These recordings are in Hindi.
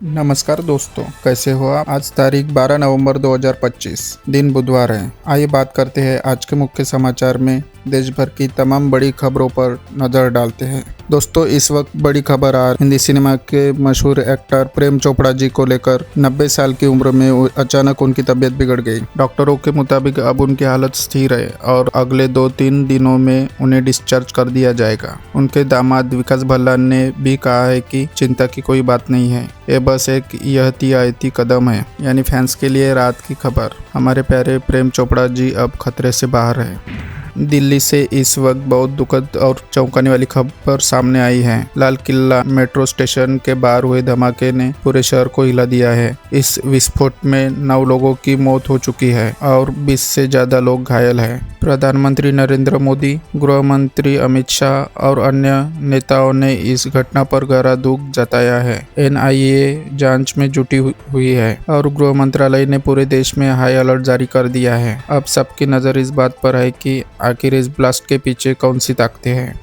नमस्कार दोस्तों, कैसे हो आप। आज तारीख 12 नवंबर 2025, दिन बुधवार है। आइए बात करते हैं आज के मुख्य समाचार में देश भर की तमाम बड़ी खबरों पर नजर डालते हैं। दोस्तों, इस वक्त बड़ी खबर आ हिंदी सिनेमा के मशहूर एक्टर प्रेम चोपड़ा जी को लेकर 90 साल की उम्र में अचानक उनकी तबीयत बिगड़ गई। डॉक्टरों के मुताबिक अब उनकी हालत स्थिर है और अगले 2-3 दिनों में उन्हें डिस्चार्ज कर दिया जाएगा। उनके दामाद विकास भल्ला ने भी कहा है कि चिंता की कोई बात नहीं है, ये बस एक एहतियाती कदम है। यानी फैंस के लिए रात की खबर, हमारे प्यारे प्रेम चोपड़ा जी अब खतरे से बाहर है। दिल्ली से इस वक्त बहुत दुखद और चौंकाने वाली खबर सामने आई है। लाल किला मेट्रो स्टेशन के बाहर हुए धमाके ने पूरे शहर को हिला दिया है। इस विस्फोट में 9 लोगों की मौत हो चुकी है और 20 से ज्यादा लोग घायल हैं। प्रधानमंत्री नरेंद्र मोदी, गृह मंत्री अमित शाह और अन्य नेताओं ने इस घटना पर गहरा दुख जताया है। एनआईए जांच में जुटी हुई है और गृह मंत्रालय ने पूरे देश में हाई अलर्ट जारी कर दिया है। अब सबकी नजर इस बात पर है कि आखिर इस ब्लास्ट के पीछे कौन सी ताकतें हैं।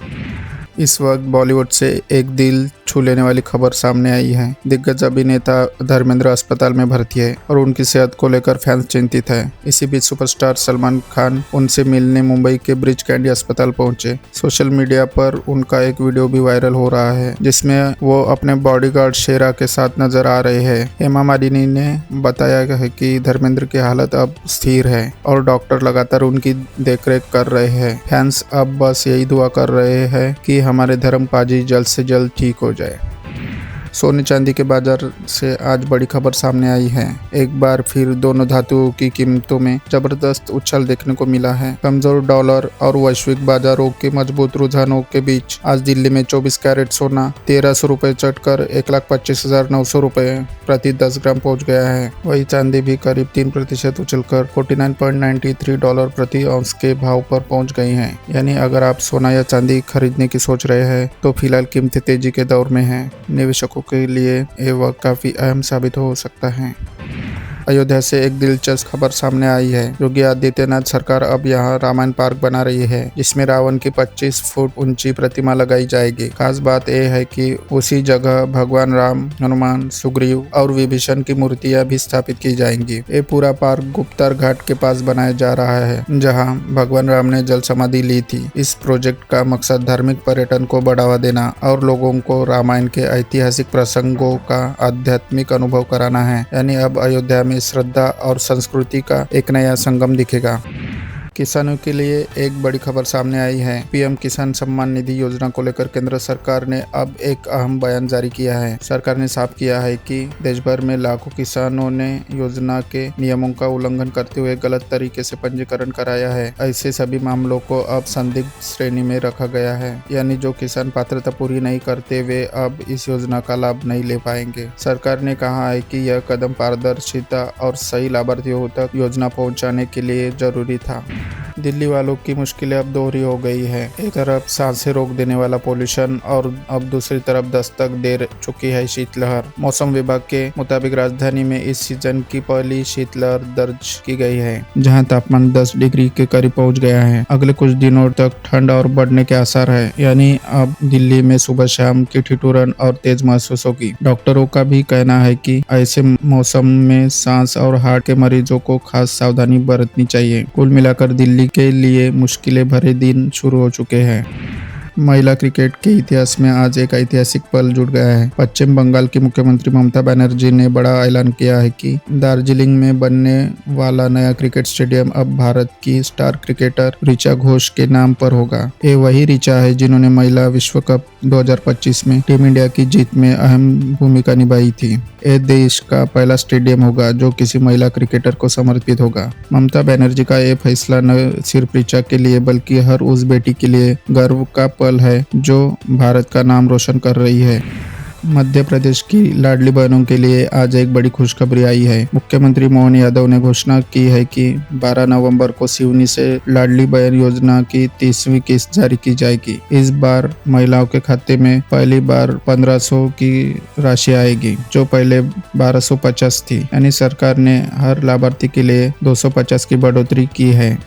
इस वक्त बॉलीवुड से एक दिल छू लेने वाली खबर सामने आई है। दिग्गज अभिनेता धर्मेंद्र अस्पताल में भर्ती है और उनकी सेहत को लेकर फैंस चिंतित है। इसी बीच सुपरस्टार सलमान खान उनसे मिलने मुंबई के ब्रिज कैंडी अस्पताल पहुंचे। सोशल मीडिया पर उनका एक वीडियो भी वायरल हो रहा है जिसमें वो अपने बॉडीगार्ड शेरा के साथ नजर आ रहे हैं। हेमा मालिनी ने बताया है कि धर्मेंद्र की हालत अब स्थिर है और डॉक्टर लगातार उनकी देखरेख कर रहे हैं। फैंस अब बस यही दुआ कर रहे हैं कि हमारे धर्म पाजी जल्द से जल्द ठीक हो जाए। सोने चांदी के बाजार से आज बड़ी खबर सामने आई है। एक बार फिर दोनों धातुओं की कीमतों में जबरदस्त उछाल देखने को मिला है। कमजोर डॉलर और वैश्विक बाजारों के मजबूत रुझानों के बीच आज दिल्ली में 24 कैरेट सोना 1300 रुपये चढ़कर 1,25,900 रुपये प्रति 10 ग्राम पहुंच गया है। वही चांदी भी करीब 3% उछलकर $49.93 प्रति औंस के भाव पर पहुंच गई है। यानी अगर आप सोना या चांदी खरीदने की सोच रहे हैं तो फिलहाल कीमतें तेजी के दौर में है। निवेशकों के लिए ये वक्त काफी अहम साबित हो सकता है। अयोध्या से एक दिलचस्प खबर सामने आई है। योगी आदित्यनाथ सरकार अब यहां रामायण पार्क बना रही है जिसमें रावण की 25 फुट ऊंची प्रतिमा लगाई जाएगी। खास बात यह है कि उसी जगह भगवान राम, हनुमान, सुग्रीव और विभीषण की मूर्तियां भी स्थापित की जाएंगी। ये पूरा पार्क गुप्तार घाट के पास बनाया जा रहा है जहाँ भगवान राम ने जल समाधि ली थी। इस प्रोजेक्ट का मकसद धार्मिक पर्यटन को बढ़ावा देना और लोगों को रामायण के ऐतिहासिक प्रसंगों का आध्यात्मिक अनुभव कराना है। यानी अब अयोध्या में श्रद्धा और संस्कृति का एक नया संगम दिखेगा। किसानों के लिए एक बड़ी खबर सामने आई है। पीएम किसान सम्मान निधि योजना को लेकर केंद्र सरकार ने अब एक अहम बयान जारी किया है। सरकार ने साफ किया है कि देश भर में लाखों किसानों ने योजना के नियमों का उल्लंघन करते हुए गलत तरीके से पंजीकरण कराया है। ऐसे सभी मामलों को अब संदिग्ध श्रेणी में रखा गया है। यानी जो किसान पात्रता पूरी नहीं करते वे अब इस योजना का लाभ नहीं ले पाएंगे। सरकार ने कहा है कि यह कदम पारदर्शिता और सही लाभार्थियों तक योजना पहुँचाने के लिए जरूरी था। दिल्ली वालों की मुश्किलें अब दोहरी हो गई है। एक तरफ सांसें रोक देने वाला पोल्यूशन और अब दूसरी तरफ दस्तक दे चुकी है शीतलहर। मौसम विभाग के मुताबिक राजधानी में इस सीजन की पहली शीतलहर दर्ज की गई है जहां तापमान 10 डिग्री के करीब पहुंच गया है। अगले कुछ दिनों तक ठंड और बढ़ने के आसार है। यानी अब दिल्ली में सुबह शाम की ठिठुरन और तेज महसूस होगी। डॉक्टरों का भी कहना है कि ऐसे मौसम में सांस और हार्ट के मरीजों को खास सावधानी बरतनी चाहिए। कुल मिलाकर दिल्ली के लिए मुश्किलें भरे दिन शुरू हो चुके हैं। महिला क्रिकेट के इतिहास में आज एक ऐतिहासिक पल जुड़ गया है। पश्चिम बंगाल की मुख्यमंत्री ममता बनर्जी ने बड़ा ऐलान किया है कि दार्जिलिंग में बनने वाला नया क्रिकेट स्टेडियम अब भारत की स्टार क्रिकेटर ऋचा घोष के नाम पर होगा। ये वही ऋचा है जिन्होंने महिला विश्व कप 2025 में टीम इंडिया की जीत में अहम भूमिका निभाई थी। ये देश का पहला स्टेडियम होगा जो किसी महिला क्रिकेटर को समर्पित होगा। ममता बनर्जी का ये फैसला न सिर्फ ऋचा के लिए बल्कि हर उस बेटी के लिए गर्व का पल है जो भारत का नाम रोशन कर रही है। मध्य प्रदेश की लाडली बहनों के लिए आज एक बड़ी खुशखबरी आई है। मुख्यमंत्री मोहन यादव ने घोषणा की है कि 12 नवंबर को सिवनी से लाडली बहन योजना की 30वीं किस्त जारी की जाएगी। इस बार महिलाओं के खाते में पहली बार 1500 की राशि आएगी जो पहले 1250 थी। यानी सरकार ने हर लाभार्थी के लिए 250 की बढ़ोतरी की है।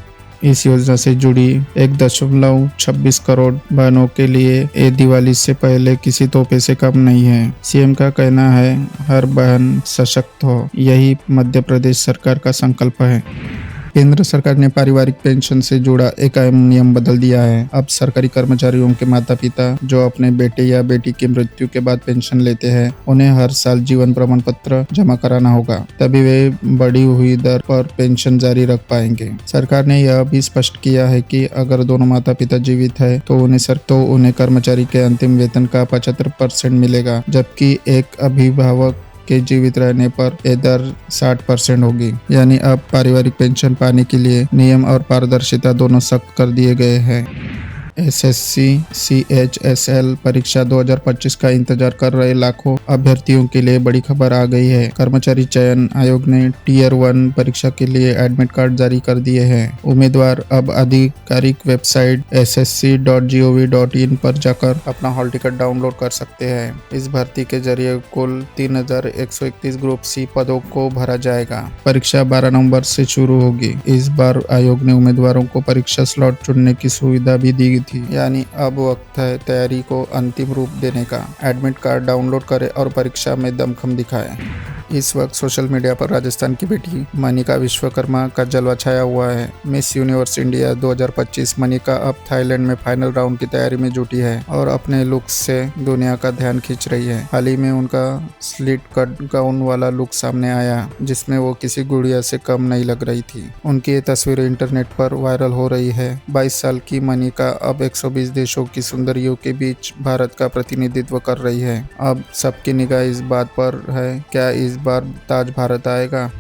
इस योजना से जुड़ी 1.26 करोड़ बहनों के लिए ये दिवाली से पहले किसी तोहफे से कम नहीं है। सीएम का कहना है हर बहन सशक्त हो, यही मध्य प्रदेश सरकार का संकल्प है। केंद्र सरकार ने पारिवारिक पेंशन से जुड़ा एक अहम नियम बदल दिया है। अब सरकारी कर्मचारियों के माता पिता जो अपने बेटे या बेटी की मृत्यु के बाद पेंशन लेते हैं, उन्हें हर साल जीवन प्रमाण पत्र जमा कराना होगा, तभी वे बढ़ी हुई दर पर पेंशन जारी रख पाएंगे। सरकार ने यह भी स्पष्ट किया है कि अगर दोनों माता पिता जीवित है तो उन्हें कर्मचारी के अंतिम वेतन का 75% मिलेगा, जबकि एक अभिभावक के जीवित रहने पर यह दर 60% होगी। यानी अब पारिवारिक पेंशन पाने के लिए नियम और पारदर्शिता दोनों सख्त कर दिए गए हैं। एसएससी CHSL परीक्षा 2025 का इंतजार कर रहे लाखों अभ्यर्थियों के लिए बड़ी खबर आ गई है। कर्मचारी चयन आयोग ने टियर 1 परीक्षा के लिए एडमिट कार्ड जारी कर दिए हैं। उम्मीदवार अब आधिकारिक वेबसाइट ssc.gov.in पर जाकर अपना हॉल टिकट डाउनलोड कर सकते हैं। इस भर्ती के जरिए कुल 3131 ग्रुप C पदों को भरा जाएगा। परीक्षा 12 नवंबर से शुरू होगी। इस बार आयोग ने उम्मीदवारों को परीक्षा स्लॉट चुनने की सुविधा भी दी थी। यानी अब वक्त है तैयारी को अंतिम रूप देने का। एडमिट कार्ड डाउनलोड करें और परीक्षा में दमखम दिखाएं। इस वक्त सोशल मीडिया पर राजस्थान की बेटी मनिका विश्वकर्मा का जलवा छाया हुआ है। मिस यूनिवर्स इंडिया 2025 मनिका अब थाईलैंड में फाइनल राउंड की तैयारी में जुटी है और अपने लुक से दुनिया का ध्यान खींच रही है। हाल ही में उनका स्लिट कट गाउन वाला लुक सामने आया, जिसमें वो किसी गुड़िया से कम नहीं लग रही थी। उनकी ये तस्वीरें इंटरनेट पर वायरल हो रही है। 22 साल की मनिका अब 120 देशों की सुंदरियों के बीच भारत का प्रतिनिधित्व कर रही है। अब सबकी निगाह इस बात पर है, क्या इस बार ताज भारत आएगा।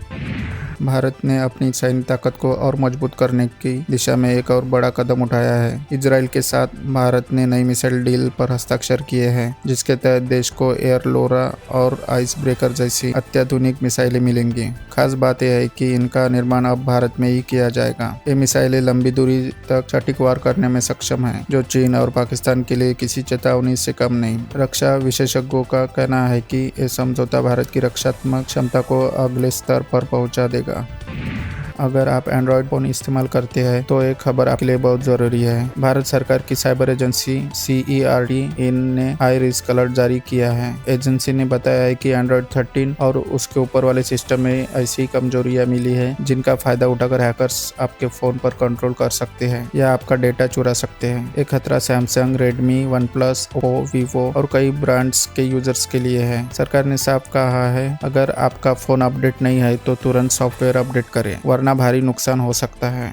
भारत ने अपनी सैन्य ताकत को और मजबूत करने की दिशा में एक और बड़ा कदम उठाया है। इजराइल के साथ भारत ने नई मिसाइल डील पर हस्ताक्षर किए हैं, जिसके तहत देश को एयर लोरा और आइस ब्रेकर जैसी अत्याधुनिक मिसाइलें मिलेंगी। खास बात यह है कि इनका निर्माण अब भारत में ही किया जाएगा। ये मिसाइलें लंबी दूरी तक सटीक वार करने में सक्षम है, जो चीन और पाकिस्तान के लिए किसी चेतावनी से कम नहीं। रक्षा विशेषज्ञों का कहना है कि ये समझौता भारत की रक्षात्मक क्षमता को अगले स्तर पर पहुंचा देगा। अगर आप एंड्रॉयड फोन इस्तेमाल करते हैं तो एक खबर आपके लिए बहुत जरूरी है। भारत सरकार की साइबर एजेंसी CERT ने हाई रिस्क अलर्ट जारी किया है। एजेंसी ने बताया है कि एंड्रॉयड 13 और उसके ऊपर वाले सिस्टम में ऐसी कमजोरियां मिली है, जिनका फायदा उठाकर हैकर्स आपके फोन पर कंट्रोल कर सकते हैं या आपका डेटा चुरा सकते हैं। एक खतरा Samsung, Redmi, OnePlus, Oppo, Vivo और कई ब्रांड्स के यूजर्स के लिए है। सरकार ने साफ कहा है, अगर आपका फोन अपडेट नहीं है तो तुरंत सॉफ्टवेयर अपडेट करें, वरना भारी नुकसान हो सकता है।